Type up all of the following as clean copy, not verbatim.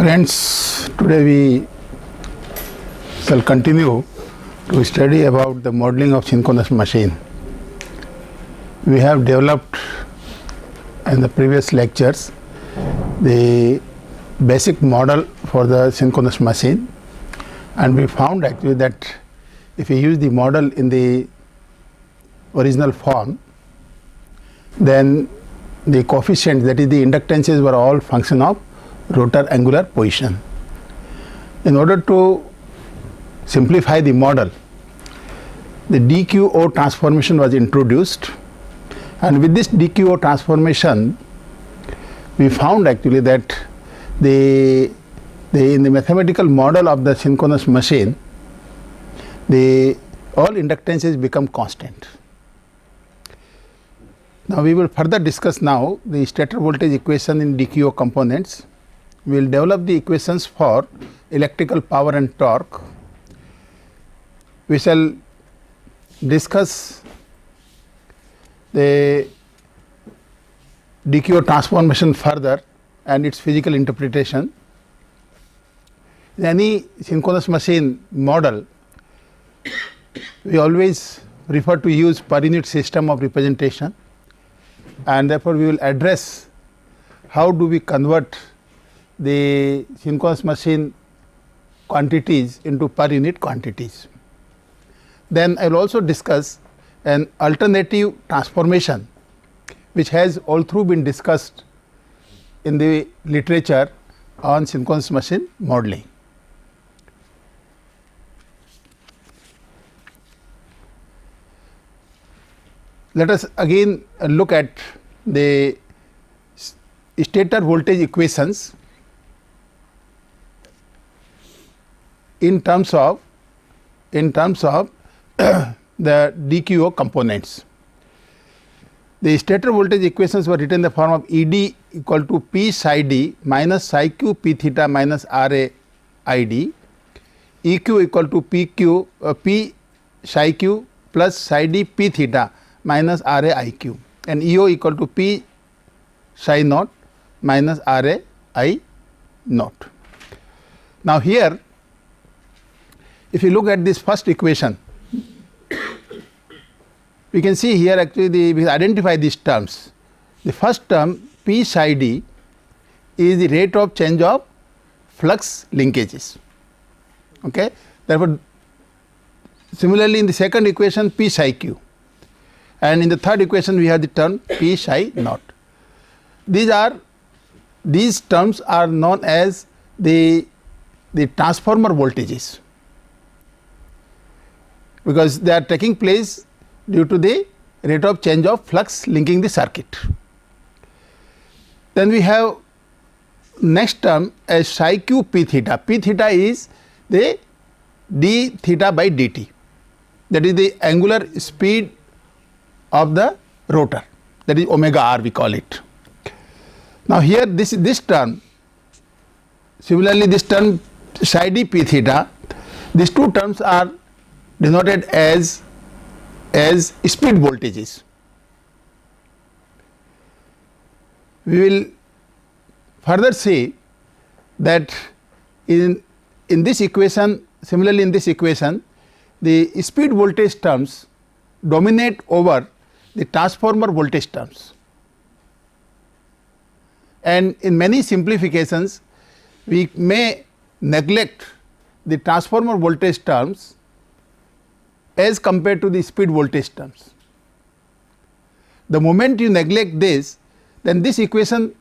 Friends, today we shall continue to study about the modeling of synchronous machine. We have developed in the previous lectures the basic model for the synchronous machine, and we found actually that if we use the model in the original form, then the coefficients, that is the inductances, were all function of rotor angular position. In order to simplify the model, the DQO transformation was introduced, and with this DQO transformation we found actually that in the mathematical model of the synchronous machine, all inductances become constant. Now we will further discuss now the stator voltage equation in DQO components. We will develop the equations for electrical power and torque. We shall discuss the DQO transformation further and its physical interpretation. In any synchronous machine model, we always prefer to use per unit system of representation, and therefore we will address how do we convert the synchronous machine quantities into per unit quantities. Then I will also discuss an alternative transformation which has all through been discussed in the literature on synchronous machine modeling. Let us again look at the stator voltage equations in terms of the DQO components. The stator voltage equations were written in the form of ED equal to P psi D minus psi q P theta minus RA ID, EQ equal to P psi q plus psi D P theta minus RA IQ, and EO equal to P psi naught minus RA I naught. Now here, if you look at this first equation, we can see here actually we identify these terms. The first term P psi D is the rate of change of flux linkages. Okay. Therefore, similarly in the second equation P psi Q, and in the third equation we have the term P psi naught. These terms are known as the transformer voltages, because they are taking place due to the rate of change of flux linking the circuit. Then we have next term as psi q P theta. P theta is the d theta by dt, that is the angular speed of the rotor, that is omega r we call it. Now here this term, similarly this term psi d P theta, these two terms are denoted as speed voltages. We will further see that in this equation, similarly in this equation, the speed voltage terms dominate over the transformer voltage terms, and in many simplifications we may neglect the transformer voltage terms as compared to the speed voltage terms. The moment you neglect this, then these equations,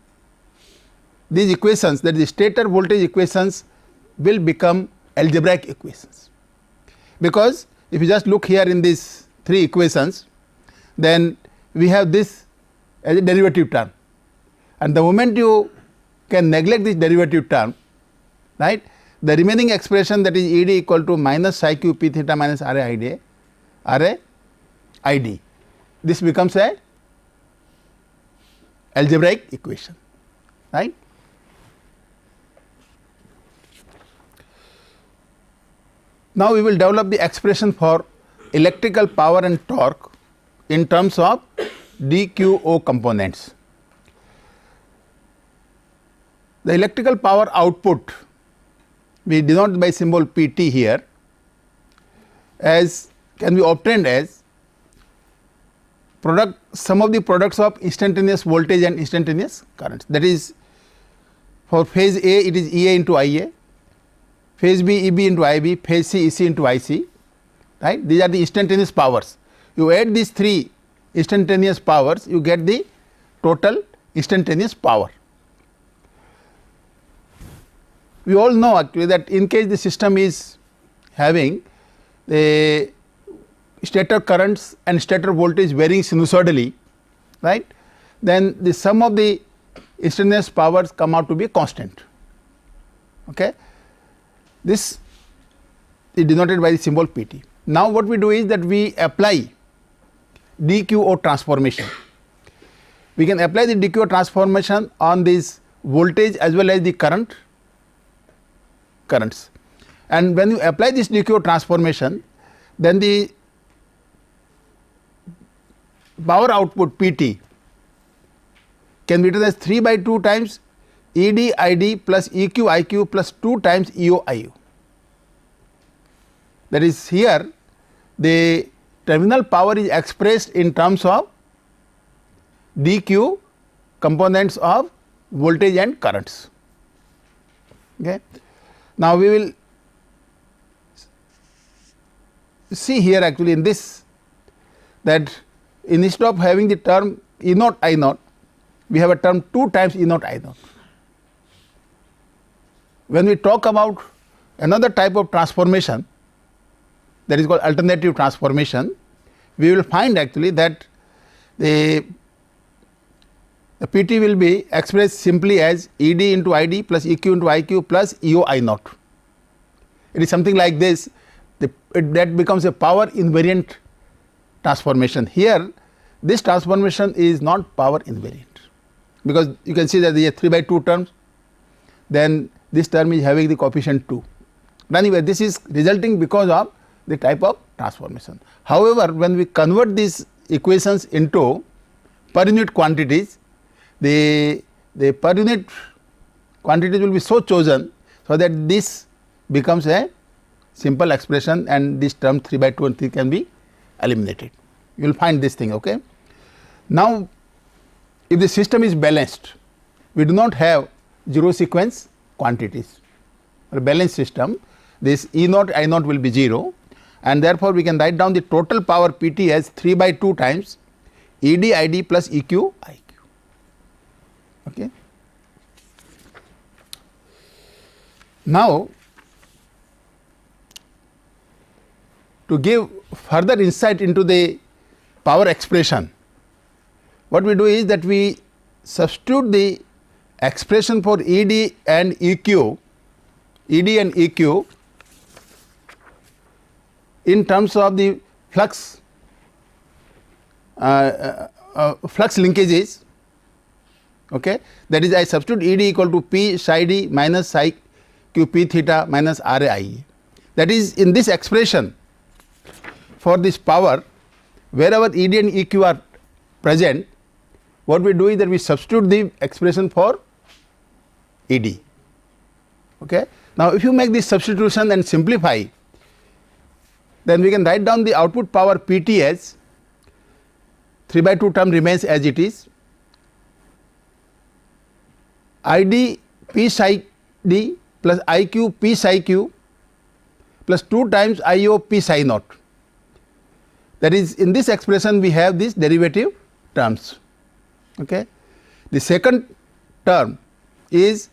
that is stator voltage equations, will become algebraic equations, because if you just look here in these three equations, then we have this as a derivative term, and the moment you can neglect this derivative term, right, the remaining expression, that is ED equal to minus psi q P theta minus RA ID, this becomes a algebraic equation, right. Now we will develop the expression for electrical power and torque in terms of DQO components. the electrical power output we denote by symbol PT here as can be obtained as sum of the products of instantaneous voltage and instantaneous currents. That is, for phase A it is EA into IA, phase B EB into IB, phase C EC into IC, right. These are the instantaneous powers. You add these three instantaneous powers, you get the total instantaneous power. We all know actually that in case the system is having the stator currents and stator voltage varying sinusoidally, right, then the sum of the instantaneous powers come out to be constant. Okay. This is denoted by the symbol PT. Now, what we do is that we apply DQO transformation. We can apply the DQO transformation on this voltage as well as the currents. And when you apply this DQO transformation, then the power output PT can be written as 3 by 2 times ED ID plus EQ IQ plus 2 times EO IU. That is, here the terminal power is expressed in terms of DQ components of voltage and currents. Okay. Now, we will see here actually in this that instead of having the term E naught I naught, we have a term 2 times E naught I naught. When we talk about another type of transformation, that is called alternative transformation, we will find actually that the PT will be expressed simply as ED into ID plus EQ into IQ plus EO I naught. It is something like this, that becomes a power invariant transformation. Here this transformation is not power invariant, because you can see that there are 3 by 2 terms, then this term is having the coefficient 2. But anyway, this is resulting because of the type of transformation. However, when we convert these equations into per unit quantities, the per unit quantities will be so chosen so that this becomes a simple expression and this term 3 by 2 and 3 can be eliminated. You will find this thing. Okay. Now, if the system is balanced, we do not have zero sequence quantities. For a balanced system, this E naught I naught will be 0, and therefore, we can write down the total power PT as 3 by 2 times ED ID plus EQ IQ. Okay. Now, to give further insight into the power expression, what we do is that we substitute the expression for ED and EQ, in terms of the flux linkages. Okay. That is, I substitute ED equal to P psi D minus psi Q P theta minus R A I A. That is, in this expression for this power, wherever ED and EQ are present, what we do is that we substitute the expression for ED. Okay. Now, if you make this substitution and simplify, then we can write down the output power PT as 3 by 2 term remains as it is, ID P psi D plus IQ P psi Q plus 2 times IO P psi naught. That is, in this expression we have these derivative terms. Okay. The second term is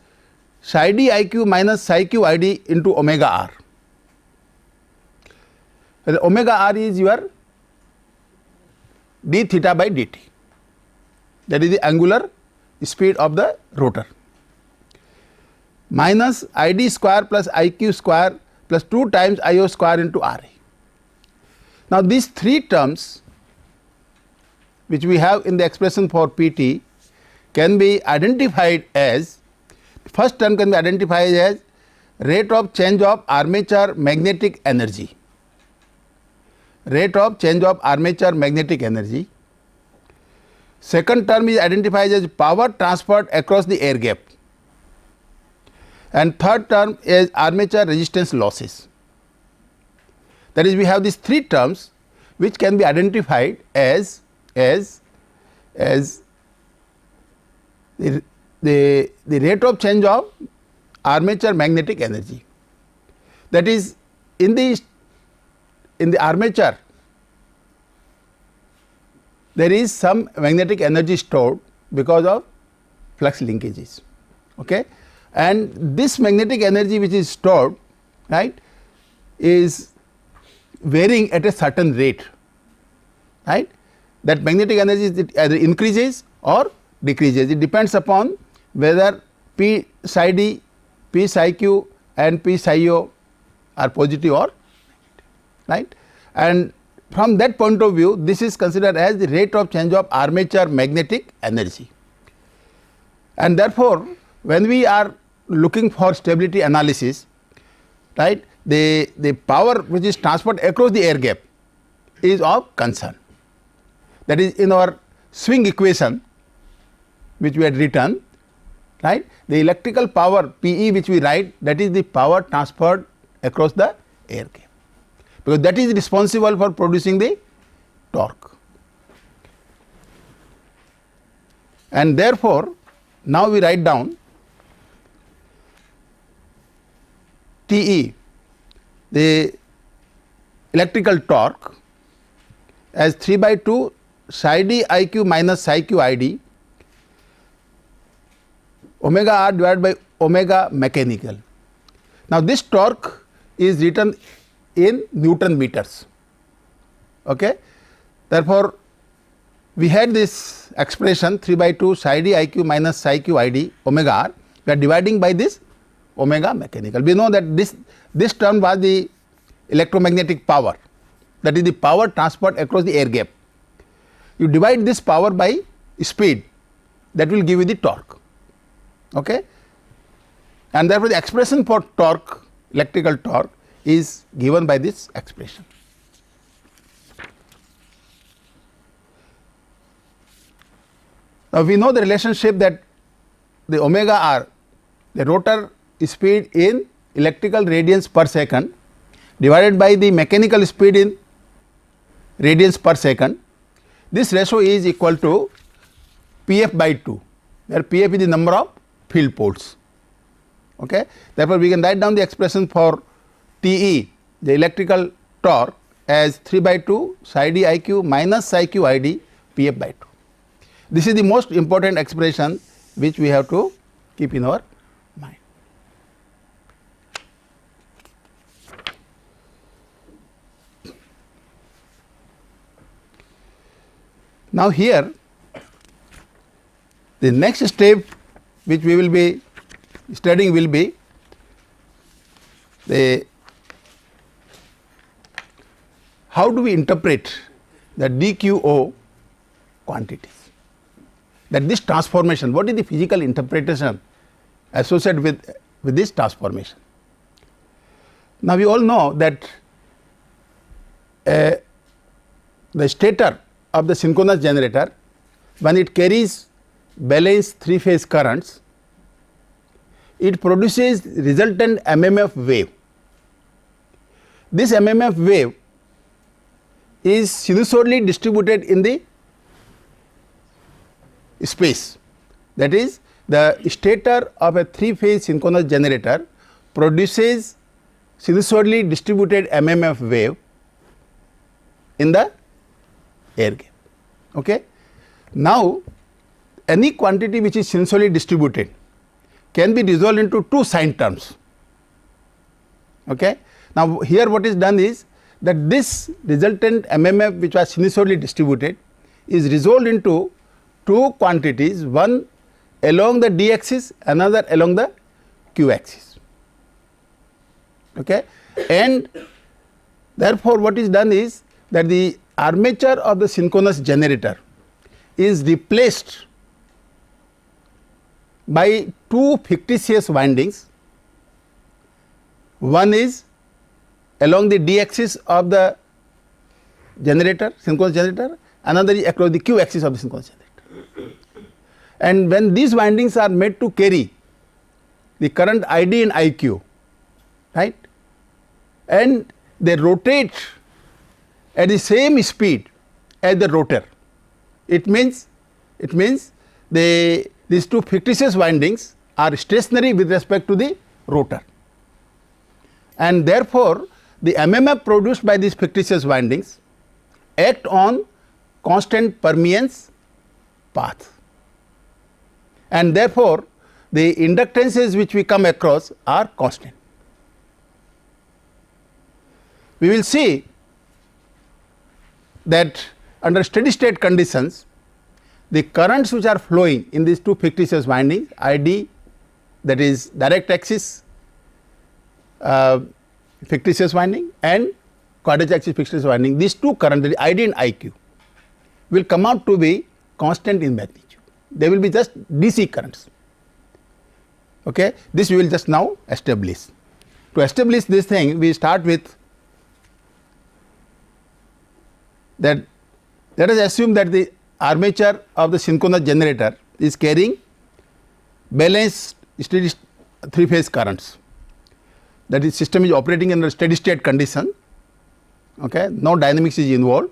psi D IQ minus psi Q ID into omega r. The omega r is your d theta by dt, that is the angular speed of the rotor, minus ID square plus IQ square plus 2 times IO square into RA. Now, these 3 terms which we have in the expression for PT can be identified as, first term can be identified as rate of change of armature magnetic energy. Rate of change of armature magnetic energy. Second term is identified as power transferred across the air gap. and third term is armature resistance losses. That is, we have these three terms which can be identified as the rate of change of armature magnetic energy. That is, in the armature there is some magnetic energy stored because of flux linkages, okay? And this magnetic energy which is stored, right, is varying at a certain rate, right. That magnetic energy either increases or decreases. It depends upon whether P psi d, P psi q and P psi o are positive or negative, right. And from that point of view, this is considered as the rate of change of armature magnetic energy. And therefore, when we are looking for stability analysis, right, the power which is transferred across the air gap is of concern. That is, in our swing equation which we had written, right, the electrical power P E which we write, that is the power transferred across the air gap, because that is responsible for producing the torque. And therefore, now we write down T E, the electrical torque, as 3/2 psi d I q minus psi q I d omega r divided by omega mechanical. Now, this torque is written in Newton meters, okay. Therefore, we had this expression 3/2 psi d I q minus psi q I d omega r, we are dividing by this omega mechanical. We know that this term was the electromagnetic power, that is the power transferred across the air gap. You divide this power by speed, that will give you the torque, okay. And therefore, the expression for torque, electrical torque, is given by this expression. Now, we know the relationship that the omega r, the rotor speed in electrical radians per second divided by the mechanical speed in radians per second. This ratio is equal to P f by 2, where P f is the number of field poles, okay. Therefore, we can write down the expression for T E, the electrical torque, as 3/2 psi d I q minus psi q I d P f by 2. This is the most important expression which we have to keep in our mind. Now, here the next step which we will be studying will be the how do we interpret the dqo quantities, that this transformation, what is the physical interpretation associated with this transformation. Now, we all know that the stator of the synchronous generator, when it carries balanced three phase currents, it produces resultant MMF wave. This MMF wave is sinusoidally distributed in the space. That is, the stator of a three phase synchronous generator produces sinusoidally distributed MMF wave in the air gap, okay. Now, any quantity which is sinusoidally distributed can be resolved into two sign terms, okay. Now, here what is done is that this resultant MMF which was sinusoidally distributed is resolved into two quantities, one along the d axis, another along the q axis, okay. And therefore, what is done is that the armature of the synchronous generator is replaced by two fictitious windings. One is along the d axis of the generator, synchronous generator, another is across the q axis of the synchronous generator. And when these windings are made to carry the current ID and IQ, right, and they rotate at the same speed as the rotor. It means these two fictitious windings are stationary with respect to the rotor, and therefore the MMF produced by these fictitious windings act on constant permeance path, and therefore the inductances which we come across are constant. We will see that under steady state conditions, the currents which are flowing in these two fictitious windings, ID, that is direct axis fictitious winding, and quadrature axis fictitious winding, these two currents, that is ID and IQ, will come out to be constant in magnitude. They will be just DC currents. Okay. This we will just now establish. To establish this thing, we start with that. Let us assume that the armature of the synchronous generator is carrying balanced steady three phase currents, that is system is operating under steady state condition. Okay. No dynamics is involved.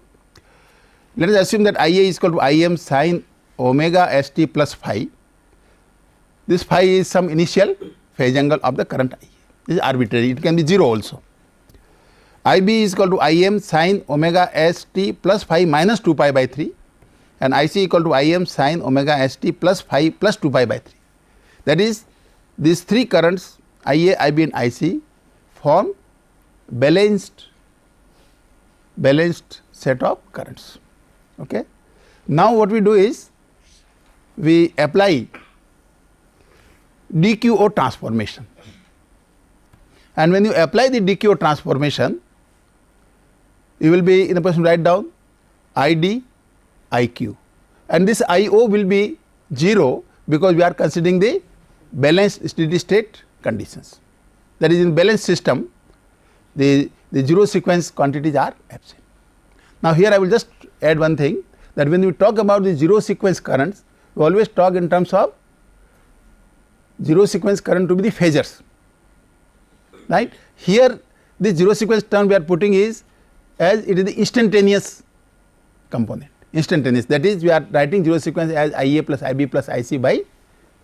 Let us assume that IA is equal to Im sin omega st plus phi. This phi is some initial phase angle of the current IA. This is arbitrary, it can be 0 also. IB is equal to Im sin omega st plus phi minus 2 pi by 3, and IC equal to Im sin omega st plus phi plus 2 pi by 3. That is, these three currents IA, IB and IC form balanced set of currents. Okay. Now what we do is we apply DQO transformation, and when you apply the DQO transformation, you will be in a position to write down ID, IQ, and this IO will be 0 because we are considering the balanced steady state conditions. That is, in balanced system the zero sequence quantities are absent. Now here I will just add one thing, that when we talk about the zero sequence currents, we always talk in terms of zero sequence current to be the phasors, right. Here the zero sequence term we are putting is as it is the instantaneous component, instantaneous, that is we are writing zero sequence as IA plus IB plus IC by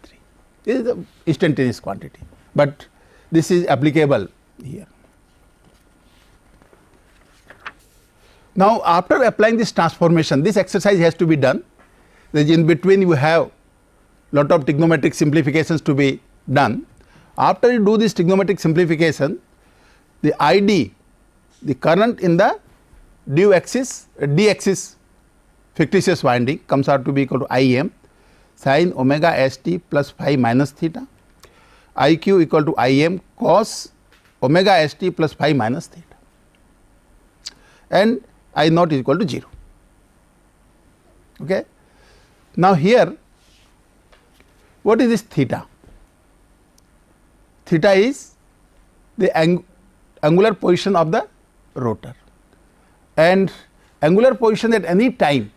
3. This is the instantaneous quantity, but this is applicable here. Now after applying this transformation, this exercise has to be done. In between you have lot of trigonometric simplifications to be done. After you do this trigonometric simplification, the ID, the current in the d axis fictitious winding comes out to be equal to Im sin omega st plus phi minus theta, IQ equal to Im cos omega st plus phi minus theta, and I naught is equal to 0. Okay. Now here, what is this theta? Theta is the angular position of the rotor, and angular position at any time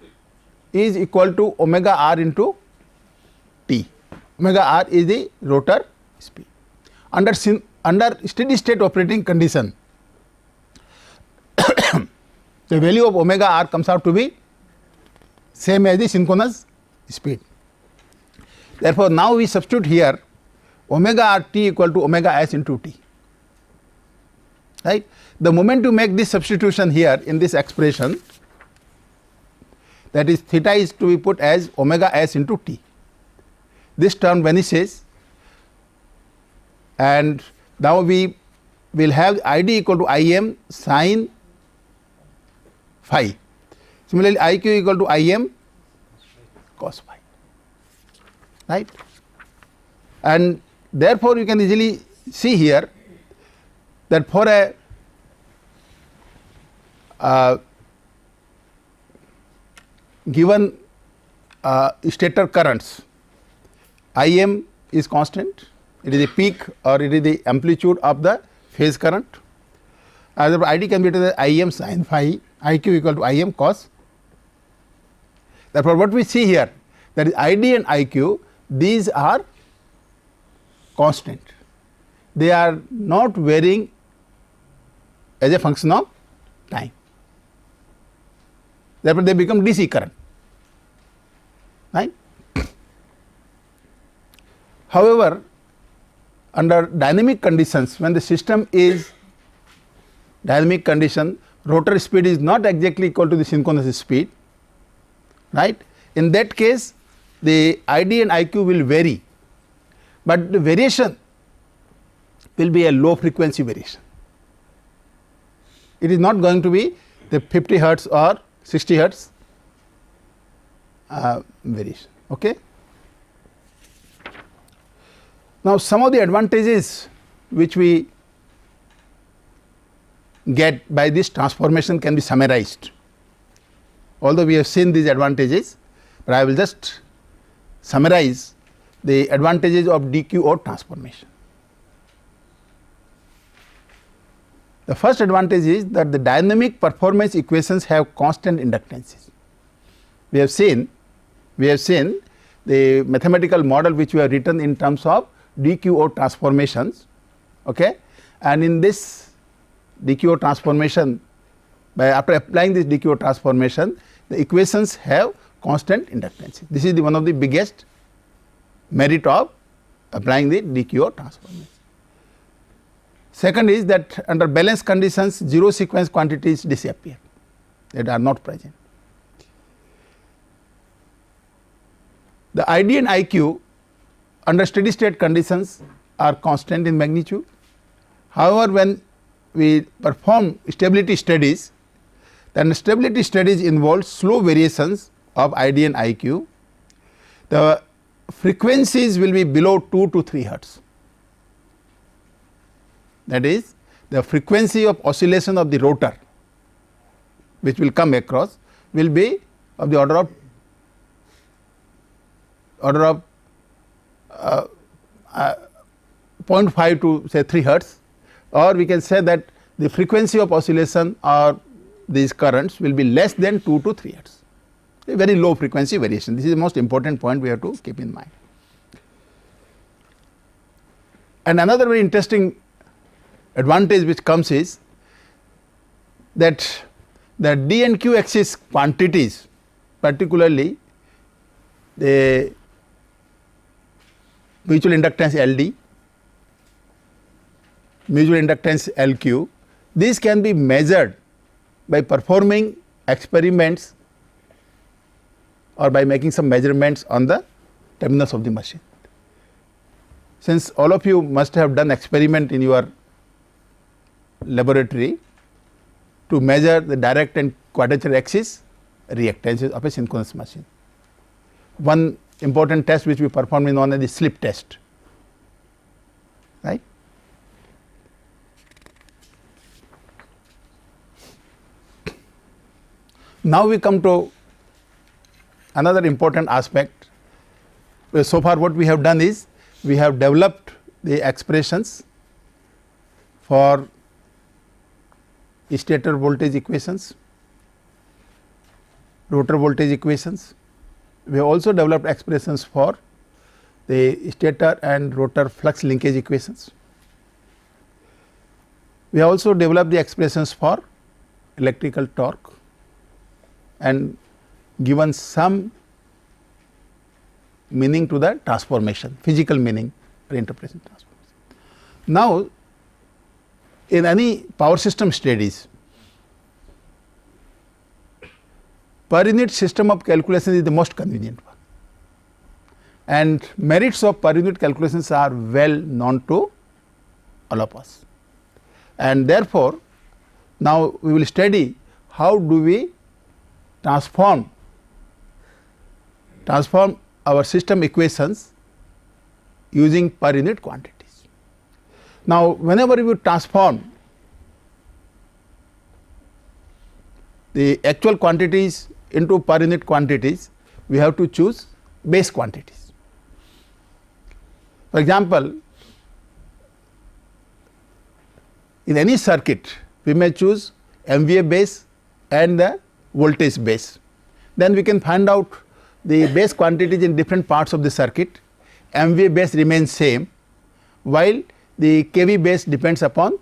is equal to omega r into t. Omega r is the rotor speed. Under steady state operating condition, the value of omega r comes out to be same as the synchronous speed. Therefore, now we substitute here omega r t equal to omega s into t, right. The moment you make this substitution here in this expression, that is theta is to be put as omega s into t. This term vanishes, and now we will have ID equal to Im sin phi. Similarly, IQ equal to Im cos phi, right. And therefore, you can easily see here that for a given stator currents, Im is constant, it is the peak or it is the amplitude of the phase current. As ID can be written as Im sin phi, IQ equal to Im cos. Therefore, what we see here, that is ID and IQ, these are constant, they are not varying as a function of time. Therefore, they become DC current, right. However, under dynamic conditions, when the system is dynamic condition, rotor speed is not exactly equal to the synchronous speed, right. In that case, the ID and IQ will vary, but the variation will be a low frequency variation. It is not going to be the 50 hertz or 60 hertz variation. Okay. Now, some of the advantages which we get by this transformation can be summarized. Although we have seen these advantages, but I will just summarize the advantages of DQO transformation. The first advantage is that the dynamic performance equations have constant inductances. We have seen the mathematical model which we have written in terms of DQO transformations, okay. And in this DQO transformation, after applying this DQO transformation, the equations have constant inductances. This is one of the biggest merit of applying the DQO transformation. Second is that under balance conditions, zero sequence quantities disappear, that are not present. The ID and IQ under steady state conditions are constant in magnitude. However, when we perform stability studies, then stability studies involve slow variations of ID and IQ. The frequencies will be below 2 to 3 hertz. That is, the frequency of oscillation of the rotor which will come across will be of the order of 0.5 to say 3 hertz, or we can say that the frequency of oscillation or these currents will be less than 2 to 3 hertz, a very low frequency variation. This is the most important point we have to keep in mind. And another very interesting advantage which comes is that the D and Q axis quantities, particularly the mutual inductance LD, mutual inductance LQ, these can be measured by performing experiments or by making some measurements on the terminals of the machine. Since all of you must have done experiment in your laboratory to measure the direct and quadrature axis reactances of a synchronous machine. One important test which we perform is known as the slip test, right. Now we come to another important aspect. So far what we have done is we have developed the expressions for stator voltage equations, rotor voltage equations. We have also developed expressions for the stator and rotor flux linkage equations. We have also developed the expressions for electrical torque and given some meaning to the transformation, physical meaning or interpretation transformation. Now, in any power system studies, per unit system of calculation is the most convenient one, and merits of per unit calculations are well known to all of us. And therefore, now we will study how do we transform our system equations using per unit quantities. Now, whenever you transform the actual quantities into per unit quantities, we have to choose base quantities. For example, in any circuit we may choose MVA base and the voltage base. Then we can find out the base quantities in different parts of the circuit. MVA base remains same, while the kV base depends upon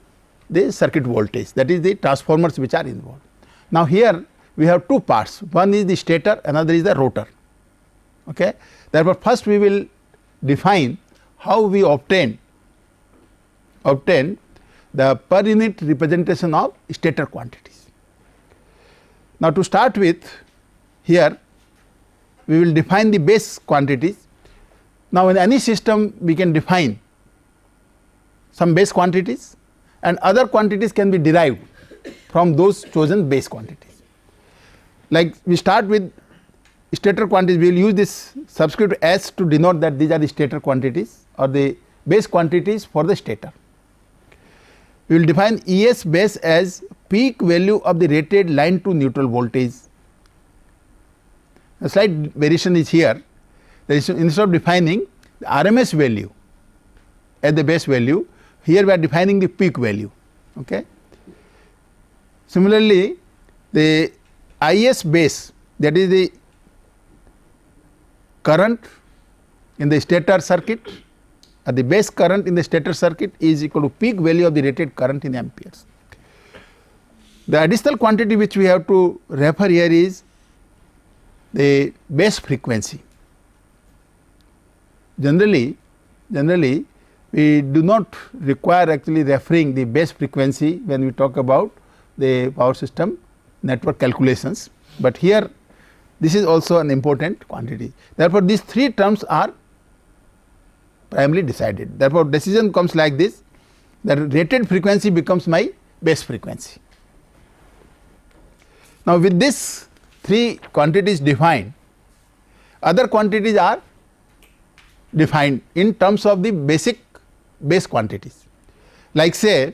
the circuit voltage, that is the transformers which are involved. Now, here we have two parts, one is the stator, another is the rotor. Okay. Therefore, first we will define how we obtain the per unit representation of stator quantities. Now, to start with, here we will define the base quantities. Now, in any system we can define some base quantities and other quantities can be derived from those chosen base quantities. Like we start with stator quantities, we will use this subscript S to denote that these are the stator quantities or the base quantities for the stator. We will define ES base as peak value of the rated line to neutral voltage. A slight variation is here, instead of defining the RMS value as the base value, here we are defining the peak value. Okay. Similarly, the IS base, that is the current in the stator circuit, or the base current in the stator circuit is equal to peak value of the rated current in amperes. The additional quantity which we have to refer here is the base frequency. Generally we do not require actually referring the base frequency when we talk about the power system network calculations, but here this is also an important quantity. Therefore, these three terms are primarily decided. Therefore, decision comes like this, that rated frequency becomes my base frequency. Now, with this three quantities defined, other quantities are defined in terms of the basic base quantities. Like say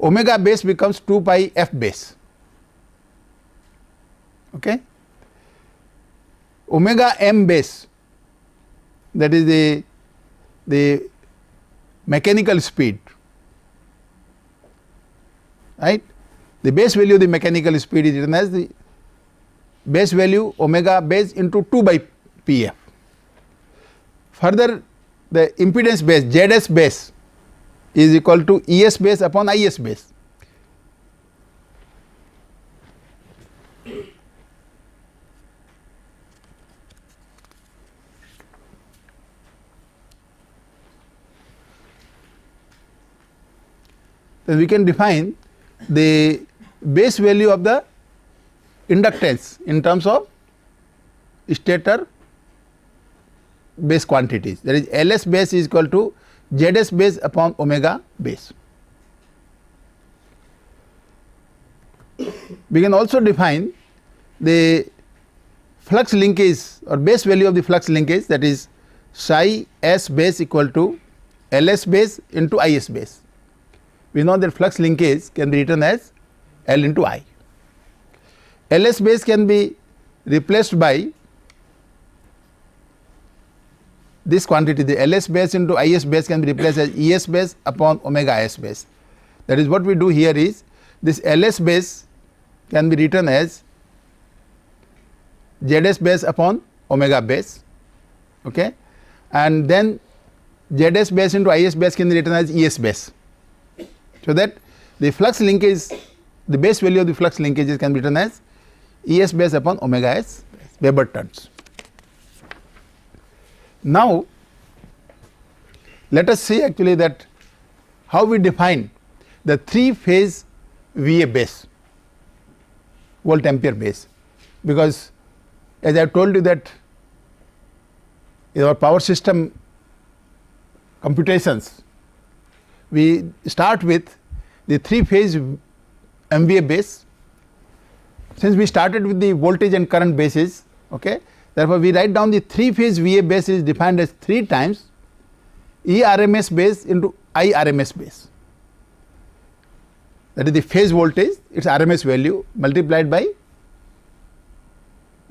omega base becomes 2 pi f base. Okay. Omega m base, that is the mechanical speed, right. The base value of the mechanical speed is written as the base value omega base into 2 by Pf. Further, the impedance base Zs base is equal to Es base upon Is base. Then we can define the base value of the inductance in terms of stator base quantities, that is Ls base is equal to Zs base upon omega base. We can also define the flux linkage or base value of the flux linkage, that is psi S base equal to Ls base into Is base. We know that flux linkage can be written as L into I. Ls base can be replaced by this quantity, the Ls base into Is base can be replaced as Es base upon omega S base. That is what we do here is this Ls base can be written as Zs base upon omega base, okay, and then Zs base into Is base can be written as Es base. So that the flux linkage, the base value of the flux linkages can be written as Es base upon omega S Weber turns. Now, let us see actually that how we define the three phase VA base, volt ampere base, because as I have told you that in our power system computations, we start with the three phase MVA base. Since we started with the voltage and current bases, okay, therefore, we write down the three phase VA base is defined as 3 times E RMS base into I RMS base. That is the phase voltage, its RMS value multiplied by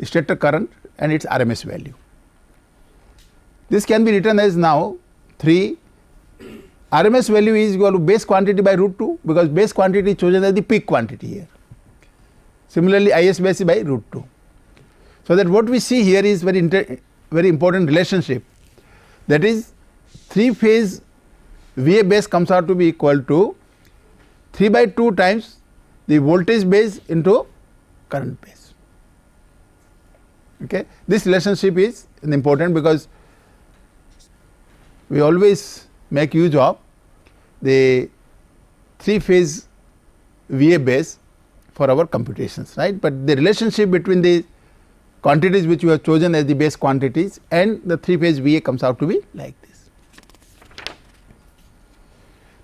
stator current and its RMS value. This can be written as now 3 RMS value is equal to base quantity by root 2, because base quantity is chosen as the peak quantity here. Similarly, Is base by root 2. So that what we see here is very important relationship, that is 3 phase VA base comes out to be equal to 3/2 times the voltage base into current base. Okay. This relationship is important because we always make use of the 3-phase VA base for our computations, right, but the relationship between the quantities which we have chosen as the base quantities and the 3-phase VA comes out to be like this.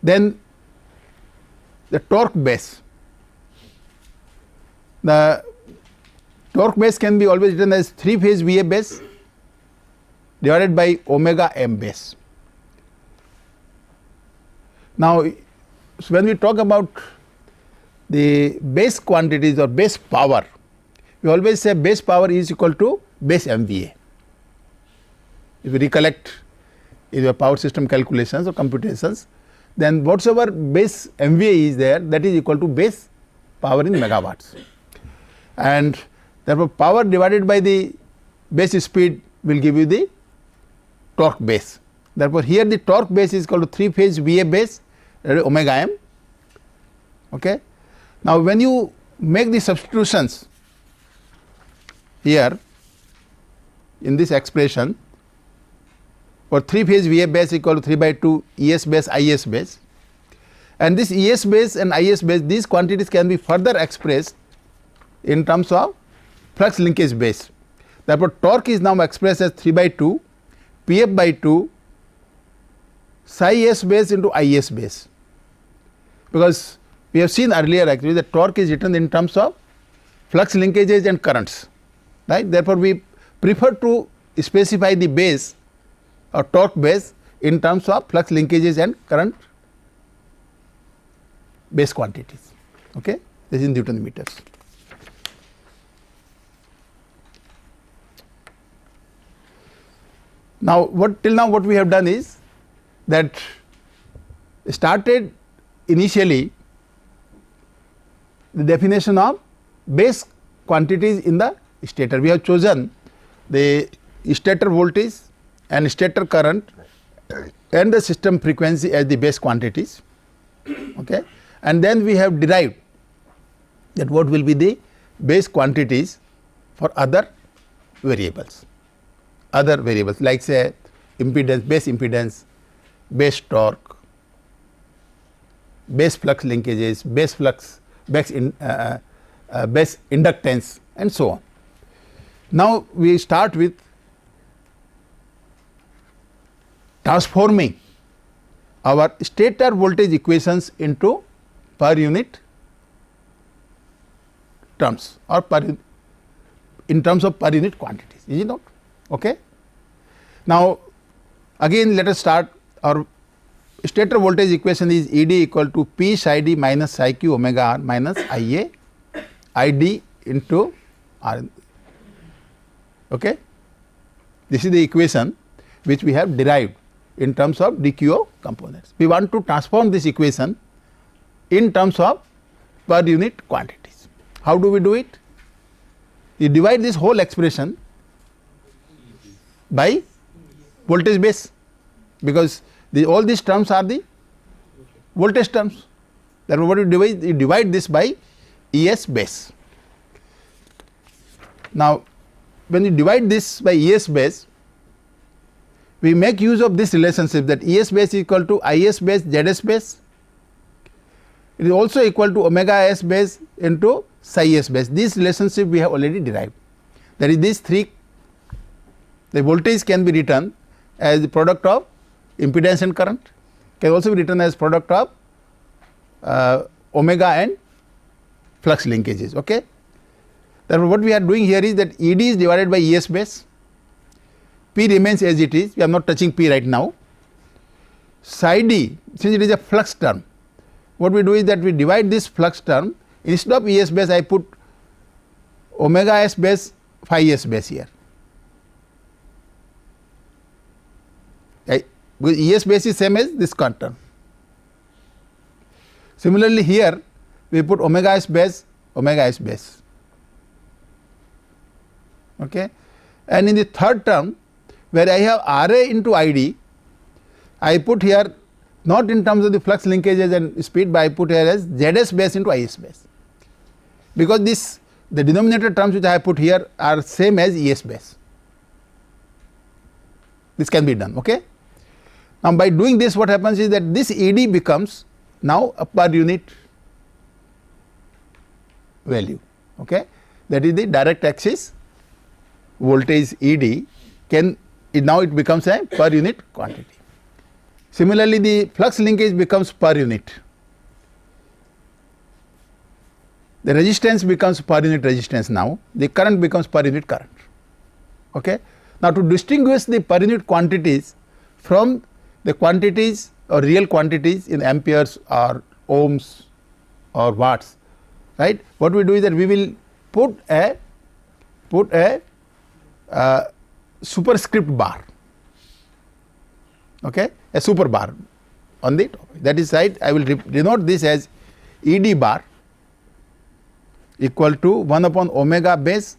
Then the torque base. The torque base can be always written as 3-phase VA base divided by omega m base. Now, so when we talk about the base quantities or base power, we always say base power is equal to base MVA. If you recollect in your power system calculations or computations, then whatsoever base MVA is there, that is equal to base power in megawatts, and therefore power divided by the base speed will give you the torque base. Therefore, here the torque base is equal to 3-phase VA base, that is omega m. Okay. Now, when you make the substitutions here in this expression for 3-phase VA base equal to 3/2 ES base IS base, and this ES base and IS base, these quantities can be further expressed in terms of flux linkage base. Therefore, torque is now expressed as 3/2 PF/2 psi S base into IS base, because we have seen earlier actually that torque is written in terms of flux linkages and currents, right. Therefore, we prefer to specify the base or torque base in terms of flux linkages and current base quantities. Okay. This is Newton meters. Now, till now what we have done is that started initially the definition of base quantities in the stator. We have chosen the stator voltage and stator current and the system frequency as the base quantities. Okay. And then we have derived that what will be the base quantities for other variables like say impedance, base torque, base flux linkages, base inductance and so on. Now, we start with transforming our stator voltage equations into per unit terms or in terms of per unit quantities, is it not? Okay. Now, again let us start. Our stator voltage equation is E D equal to P psi D minus psi q omega r minus I A I D into R. Okay. This is the equation which we have derived in terms of DQO components. We want to transform this equation in terms of per unit quantities. How do we do it? You divide this whole expression by voltage base, because all these terms are the voltage terms. Therefore, what you divide this by ES base. Now, when you divide this by ES base, we make use of this relationship that ES base is equal to IS base ZS base. It is also equal to omega S base into psi S base. This relationship we have already derived. That is, these three, the voltage can be written as the product of impedance and current, can also be written as product of omega and flux linkages. Okay. Therefore, what we are doing here is that ED is divided by ES base, P remains as it is, we are not touching P right now. Psi D, since it is a flux term, what we do is that we divide this flux term, instead of ES base I put omega S base phi S base here. Because ES base is same as this term. Similarly, here we put omega S base, omega S base. Okay. And in the third term, where I have RA into ID, I put here not in terms of the flux linkages and speed, but I put here as Zs base into Is base, because this the denominator terms which I have put here are same as Es base. This can be done. Okay. Now, by doing this, what happens is that this Ed becomes now a per unit value. Okay. That is the direct axis voltage Ed now it becomes a per unit quantity. Similarly, the flux linkage becomes per unit. The resistance becomes per unit resistance now, the current becomes per unit current. Okay. Now, to distinguish the per unit quantities from the quantities or real quantities in amperes or ohms or watts, right, what we do is that we will put a superscript bar, okay, a super bar on the top. That is right, I will denote this as Ed bar equal to 1 upon omega base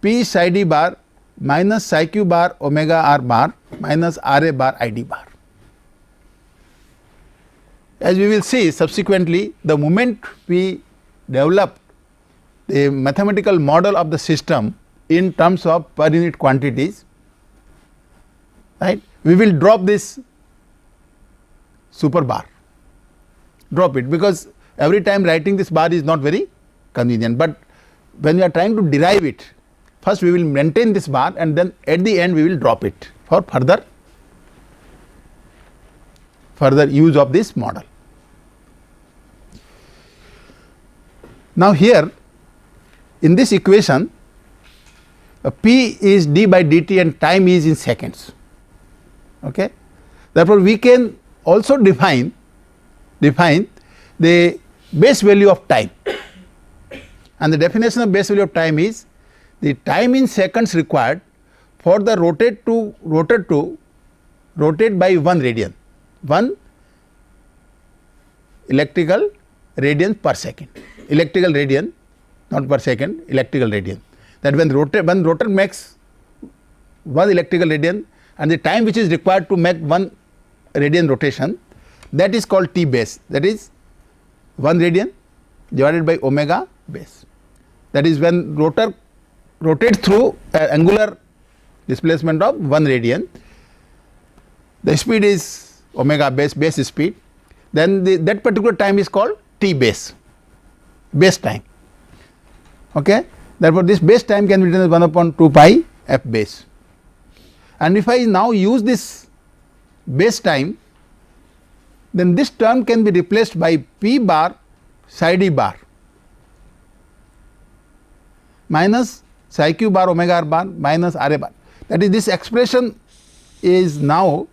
P psi d bar minus psi q bar omega r bar minus R A bar I D bar. As we will see subsequently, the moment we develop the mathematical model of the system in terms of per unit quantities, right, we will drop this super bar, drop it, because every time writing this bar is not very convenient, but when we are trying to derive it, first we will maintain this bar and then at the end we will drop it for further use of this model. Now, here in this equation P is d by dt and time is in seconds. Okay. Therefore, we can also define the base value of time, and the definition of base value of time is the time in seconds required for the rotate by 1 radian, 1 electrical radian per second, electrical radian, not per second, electrical radian. That when rotor makes 1 electrical radian and the time which is required to make 1 radian rotation, that is called T base, that is 1 radian divided by omega base. That is when rotor rotates through an angular displacement of 1 radian, the speed is omega base speed, then that particular time is called T base time. Okay. Therefore, this base time can be written as 1 upon 2 pi f base, and if I now use this base time, then this term can be replaced by P bar psi d bar minus psi q bar omega r bar minus R A bar. That is, this expression is now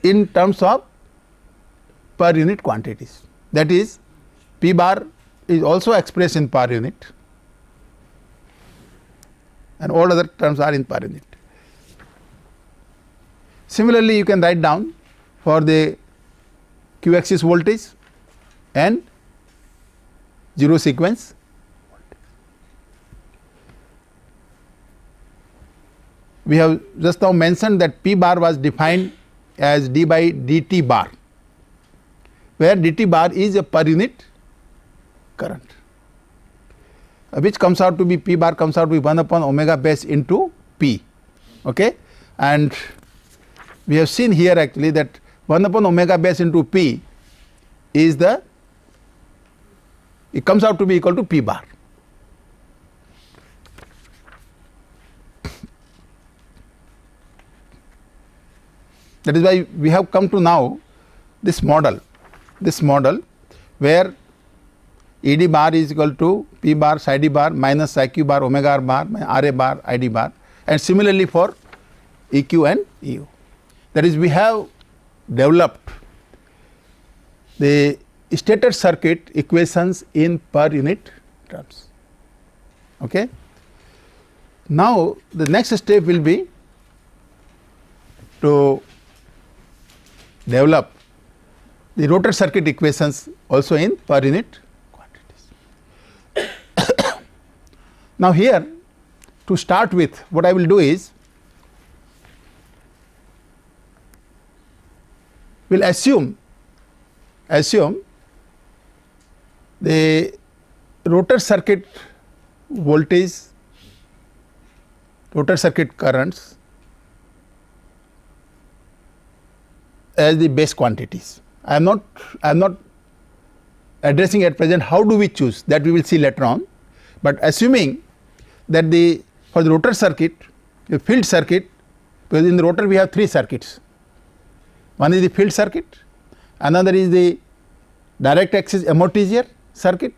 in terms of per unit quantities, that is P bar is also expressed in per unit and all other terms are in per unit. Similarly, you can write down for the q axis voltage and 0 sequence. We have just now mentioned that P bar was defined as d by dt bar, where dt bar is a per unit current, which comes out to be P bar comes out to be 1 upon omega base into P. Okay. And we have seen here actually that 1 upon omega base into P is it comes out to be equal to P bar. That is why we have come to now this model where Ed bar is equal to P bar psi d bar minus psi q bar omega r bar R A bar I D bar, and similarly for EQ and EU. That is, we have developed the stator circuit equations in per unit terms. Okay. Now, the next step will be to develop the rotor circuit equations also in per unit quantities. Now, here to start with, what I will do is will assume the rotor circuit voltage, rotor circuit currents as the base quantities. I am not addressing at present how do we choose, that we will see later on, but assuming that for the rotor circuit, the field circuit, because in the rotor we have 3 circuits. One is the field circuit, another is the direct axis amortiguer circuit,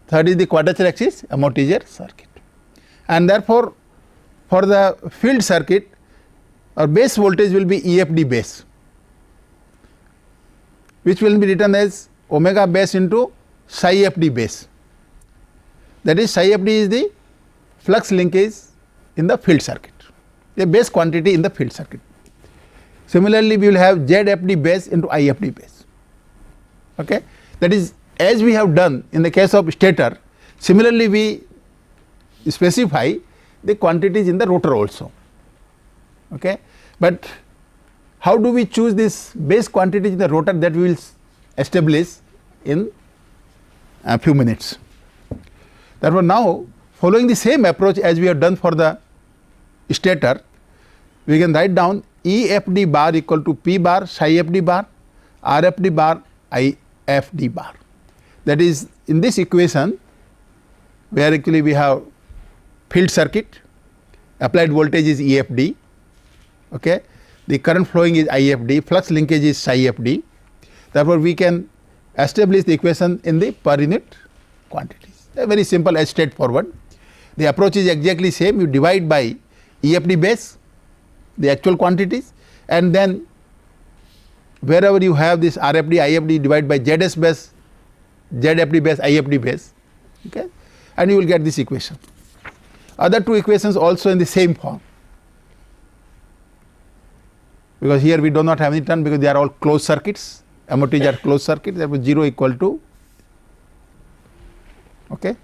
third is the quadrature axis amortiguer circuit. And therefore, for the field circuit, our base voltage will be EFD base, which will be written as omega base into psi FD base. That is, psi FD is the flux linkage in the field circuit, a base quantity in the field circuit. Similarly, we will have ZFD base into IFD base. Okay? That is, as we have done in the case of stator, similarly we specify the quantities in the rotor also. Okay? But how do we choose this base quantities in the rotor, that we will establish in a few minutes. Therefore, now following the same approach as we have done for the stator, we can write down EFD bar equal to P bar psi FD bar, RFD bar IFD bar. That is, in this equation where actually we have field circuit, applied voltage is EFD, okay, the current flowing is IFD, flux linkage is psi FD. Therefore, we can establish the equation in the per unit quantities. Very simple and straightforward. The approach is exactly same. You divide by EFD base, the actual quantities, and then wherever you have this RFD, IFD, divide by ZS base, ZFD base, IFD base, okay, and you will get this equation. Other 2 equations also in the same form, because here we do not have any term because they are all closed circuits, amortiguer closed circuit, therefore 0 equal to, okay.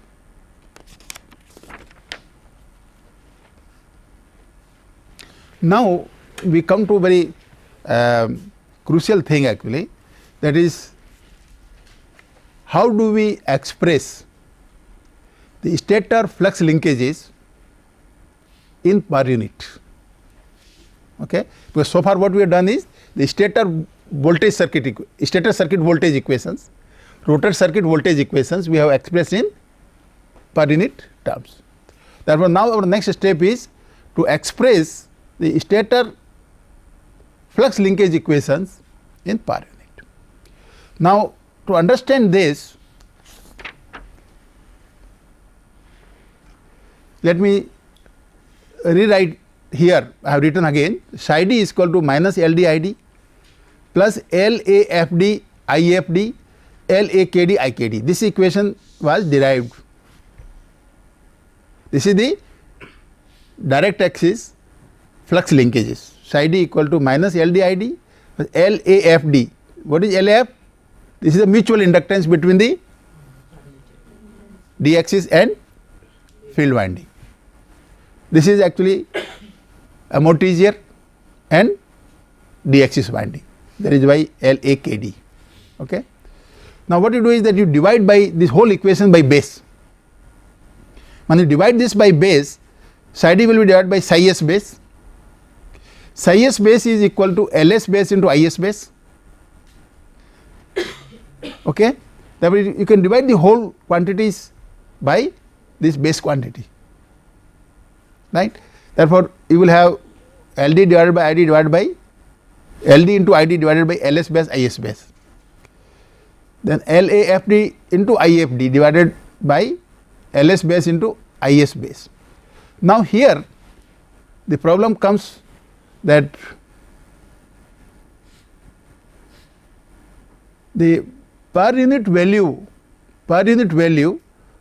Now we come to a very crucial thing actually, that is, how do we express the stator flux linkages in per unit. Okay? Because so far what we have done is the stator voltage circuit, stator circuit voltage equations, rotor circuit voltage equations we have expressed in per unit terms. Therefore, now our next step is to express the stator flux linkage equations in per unit. Now, to understand this, let me rewrite here. I have written again psi d is equal to minus LD ID plus LAFD IFD LAKD IKD. This equation was derived. This is the direct axis flux linkages. Psi d equal to minus LD ID plus LAFD. What is LAF? This is the mutual inductance between the D axis and field winding. This is actually amortiguer and D axis winding. That is why LAKD. Okay. Now, what you do is that you divide by this whole equation by base. When you divide this by base, psi d will be divided by psi s base. Psi s base is equal to LS base into IS base. Okay. Therefore, you can divide the whole quantities by this base quantity, right. Therefore, you will have LD divided by ID divided by LD into ID divided by LS base IS base. Then LAFD into IFD divided by LS base into IS base. Now, here the problem comes that the per unit value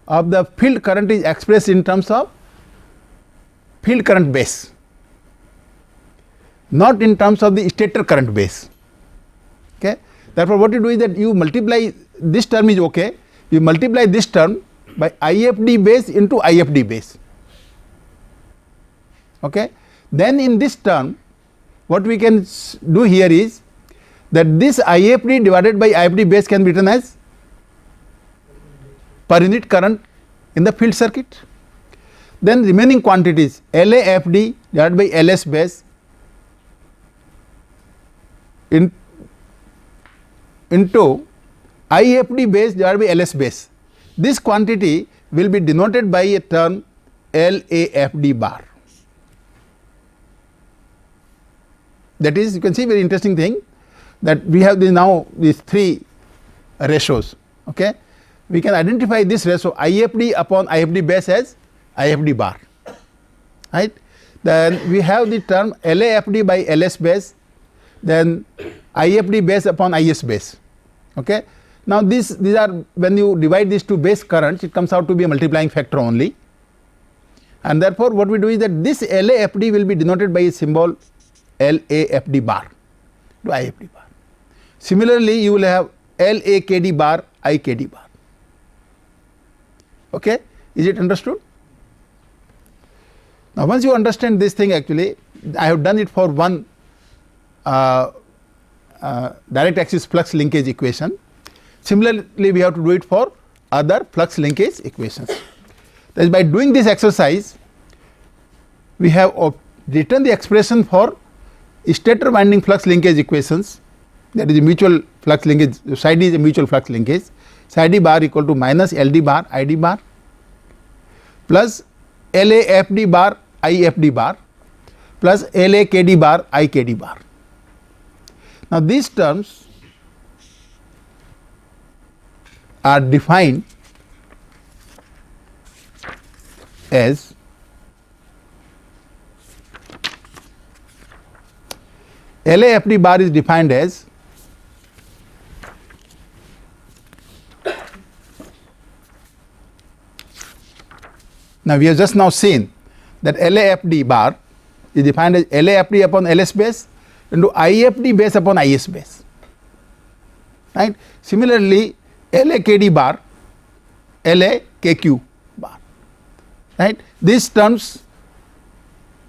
of the field current is expressed in terms of field current base, not in terms of the stator current base. Okay. Therefore, what you do is that you multiply, this term is okay, you multiply this term by IFD base into IFD base. Okay. Then in this term, what we can do here is that this IFD divided by IFD base can be written as per unit current in the field circuit. Then remaining quantities LAFD divided by LS base into IFD base divided by LS base. This quantity will be denoted by a term LAFD bar. That is, you can see very interesting thing that we have now these three ratios. Okay, we can identify this ratio IFD upon IFD base as IFD bar, right. Then we have the term LAFD by LS base, then IFD base upon IS base. Okay. Now these are, when you divide these two base currents, it comes out to be a multiplying factor only, and therefore what we do is that this LAFD will be denoted by a symbol LAFD bar to IFD bar. Similarly, you will have LAKD bar, IKD bar. Okay, is it understood? Now once you understand this thing, actually I have done it for one direct axis flux linkage equation. Similarly, we have to do it for other flux linkage equations. That is, by doing this exercise, we have written the expression for stator winding flux linkage equations, that is a mutual flux linkage, psi d is a mutual flux linkage, psi d bar equal to minus LD bar ID bar plus LAFD bar IFD bar plus LAKD bar IKD bar. Now these terms are defined as LAFD bar is defined as now we have just now seen that LAFD bar is defined as LAFD upon LS base into IFD base upon IS base, right. Similarly, LAKD bar, LAKQ bar, right. These terms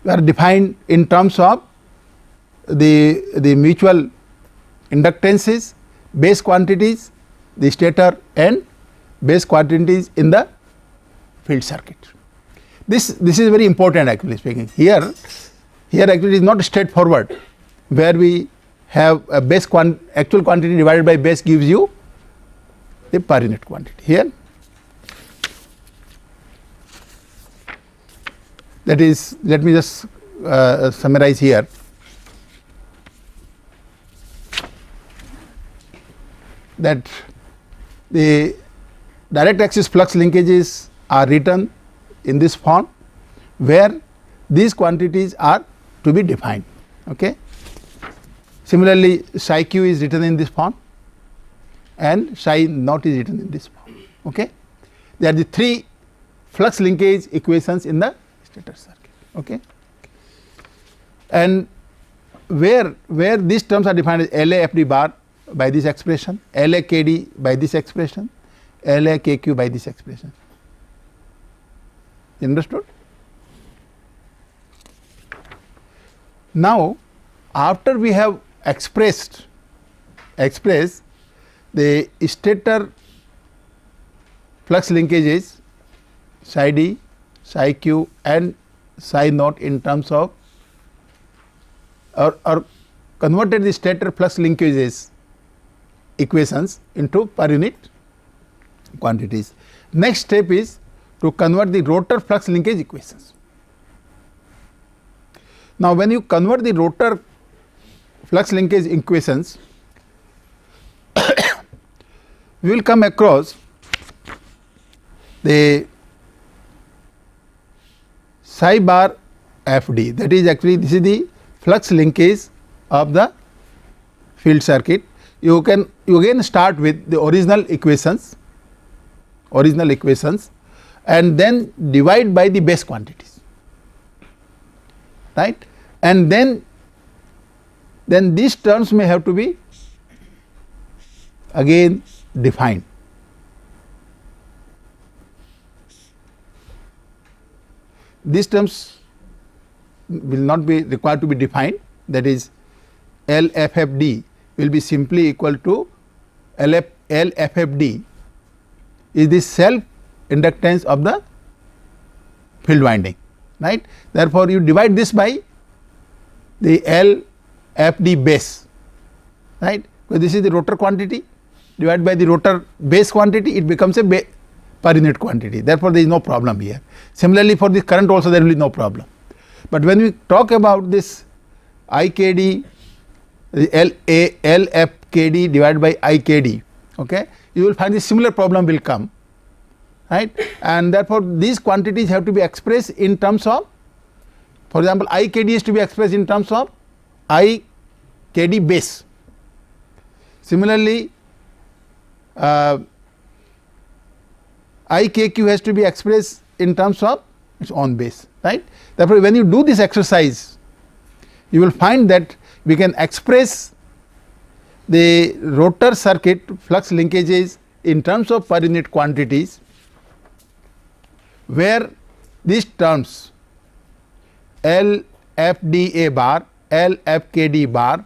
are defined in terms of the mutual inductances, base quantities, the stator and base quantities in the field circuit. This is very important, actually speaking. Here actually is not straightforward, where we have a base actual quantity divided by base gives you the per unit quantity. Here that is, let me just summarize here. That the direct axis flux linkages are written in this form, where these quantities are to be defined. Okay. Similarly, psi q is written in this form and psi naught is written in this form. Okay. They are the three flux linkage equations in the stator circuit. Okay. And where these terms are defined as LAFD bar by this expression, LAKD by this expression, LAKQ by this expression. Understood? Now, after we have expressed the stator flux linkages psi d, psi q and psi naught in terms of or converted the stator flux linkages equations into per unit quantities. Next step is to convert the rotor flux linkage equations. Now, when you convert the rotor flux linkage equations, we will come across the psi bar FD, that is actually this is the flux linkage of the field circuit. You again start with the original equations and then divide by the base quantities, right, and then these terms may have to be again defined. These terms will not be required to be defined, that is LFFD will be simply equal to LFFD is the self inductance of the field winding, right. Therefore, you divide this by the LFD base, right, because this is the rotor quantity divided by the rotor base quantity, it becomes a per unit quantity. Therefore, there is no problem here. Similarly, for the current also there will be no problem. But when we talk about this IKD, the LFKD divided by IKD, okay, you will find a similar problem will come, right, and therefore, these quantities have to be expressed in terms of, for example, IKD is to be expressed in terms of IKD base. Similarly, IKQ has to be expressed in terms of its own base, right. Therefore, when you do this exercise, you will find that we can express the rotor circuit flux linkages in terms of per unit quantities, where these terms LFDA bar, LFKD bar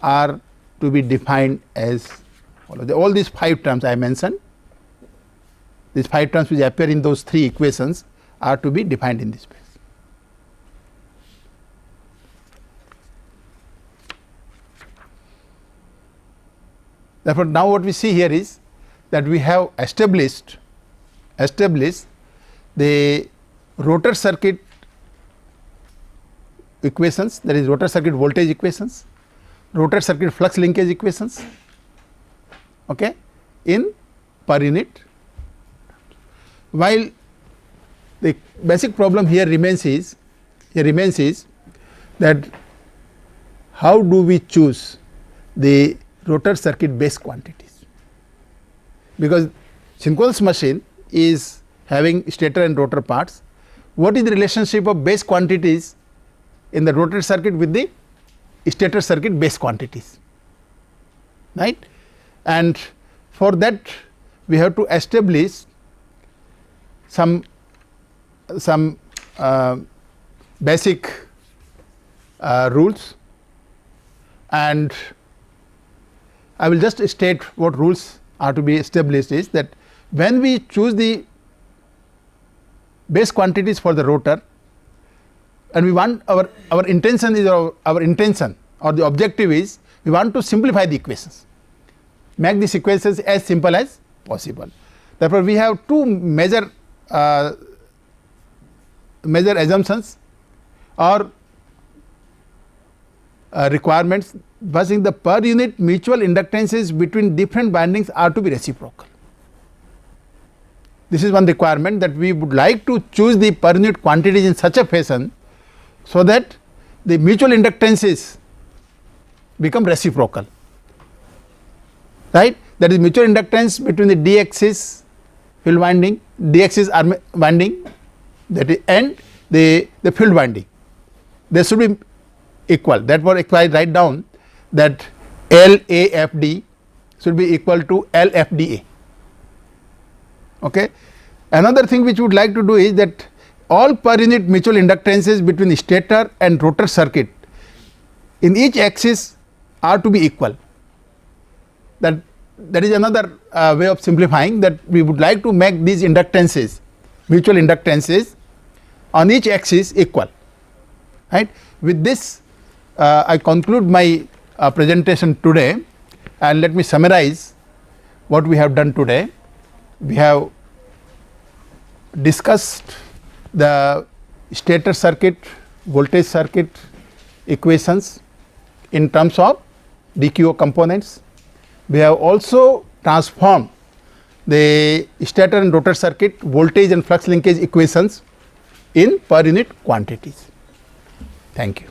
are to be defined as follows. All these 5 terms I mentioned, these 5 terms which appear in those 3 equations are to be defined in this space. Therefore, now what we see here is that we have established the rotor circuit equations, that is rotor circuit voltage equations, rotor circuit flux linkage equations, okay, in per unit. While the basic problem here remains is that how do we choose the rotor circuit base quantities, because synchronous machine is having stator and rotor parts. What is the relationship of base quantities in the rotor circuit with the stator circuit base quantities, right? And for that we have to establish some basic rules, and I will just state what rules are to be established is that when we choose the base quantities for the rotor, and we want our intention is our intention or the objective is we want to simplify the equations, make these equations as simple as possible. Therefore, we have 2 major assumptions or requirements. First, the per unit mutual inductances between different windings are to be reciprocal. This is one requirement, that we would like to choose the per unit quantities in such a fashion so that the mutual inductances become reciprocal, right. That is mutual inductance between the D axis field winding, D axis armature winding, that is, and the field winding, they should be equal. That was I write down that LAFD should be equal to LFDA. Okay. Another thing which we would like to do is that all per unit mutual inductances between stator and rotor circuit in each axis are to be equal. That is another way of simplifying, that we would like to make these inductances, mutual inductances on each axis equal, right. With this I conclude my presentation today, and let me summarize what we have done today. We have discussed the stator circuit, voltage circuit equations in terms of DQO components. We have also transformed the stator and rotor circuit voltage and flux linkage equations in per unit quantities. Thank you.